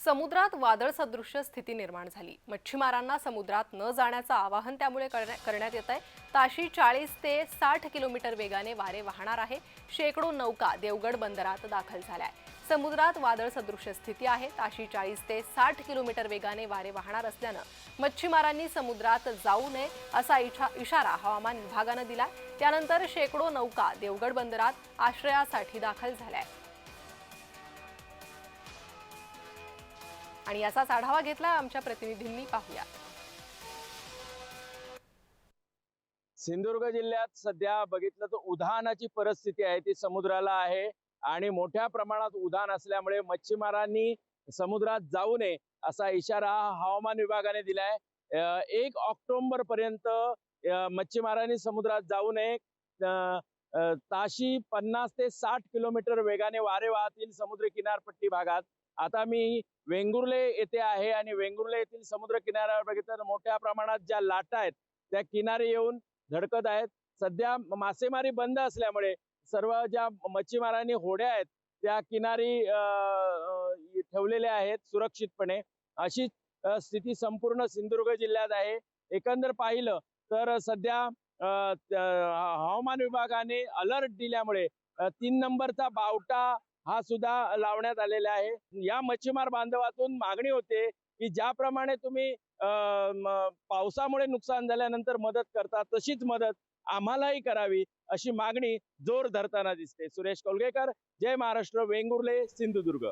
समुद्रात वादळसदृश्य स्थिती निर्माण झाली। मच्छीमारांना समुद्रात न जाण्याचं आवाहन त्यामुळे करण्यात येत आहे। ताशी 40 ते 60 किलोमीटर वेगाने वारे वाहणार आहे। शेकडो नौका देवगड बंदरात दाखल झाल्या आहेत। समुद्रात वादळसदृश्य स्थिती आहे। ताशी 40 ते 60 किलोमीटर वेगाने वारे वाहणार असल्यानं मच्छीमारांनी समुद्रात जाऊ नये असा इशारा हवामान विभागानं दिला। त्यानंतर शेकडो नौका देवगड बंदरात आश्रयासाठी दाखल झाल्या आहेत। आणि याचाच आढावा घेतला आमच्या प्रतिनिधींनी, पाहूया। सिंधुदुर्ग जिल्ह्यात सध्या बघितलं तर उधाणाची परिस्थिती आहे, ती समुद्राला आहे आणि मोठ्या प्रमाणात उधाण असल्यामुळे मच्छीमारांनी समुद्रात जाऊ नये असा इशारा हवामान विभागाने दिलाय। 1 ऑक्टोबर पर्यंत मच्छीमारांनी समुद्रात जाऊ नये। ताशी 50 ते 60 किलोमीटर वेगाने वारे वाहतील समुद्र किनारपट्टी भागात। आता मी वेंगुर्ले येथे आहे आणि वेंगुर्ले येथील समुद्र किनाऱ्यावर बघितलं तर मोठ्या प्रमाणात ज्या लाटा आहेत त्या किनारे येऊन धडकत आहेत। सध्या मासेमारी बंद असल्यामुळे सर्व ज्या मच्छीमारांनी होड्या आहेत त्या किनारी ठेवलेल्या आहेत सुरक्षितपणे। अशी स्थिती संपूर्ण सिंधुदुर्ग जिल्ह्यात आहे। एकंदर पाहिलं तर सध्या हवामान विभागाने अलर्ट दिल्यामुळे 3 नंबरचा बावटा हा सुद्धा लावण्यात आलेला आहे। या मच्छीमार बांधवातून मागणी होते की ज्याप्रमाणे तुम्ही पावसामुळे नुकसान झाल्यानंतर मदत करता तशीच मदत आम्हालाही करावी अशी मागणी जोर धरताना दिसते। सुरेश कोलगेकर, जय महाराष्ट्र, वेंगुर्ले, सिंधुदुर्ग।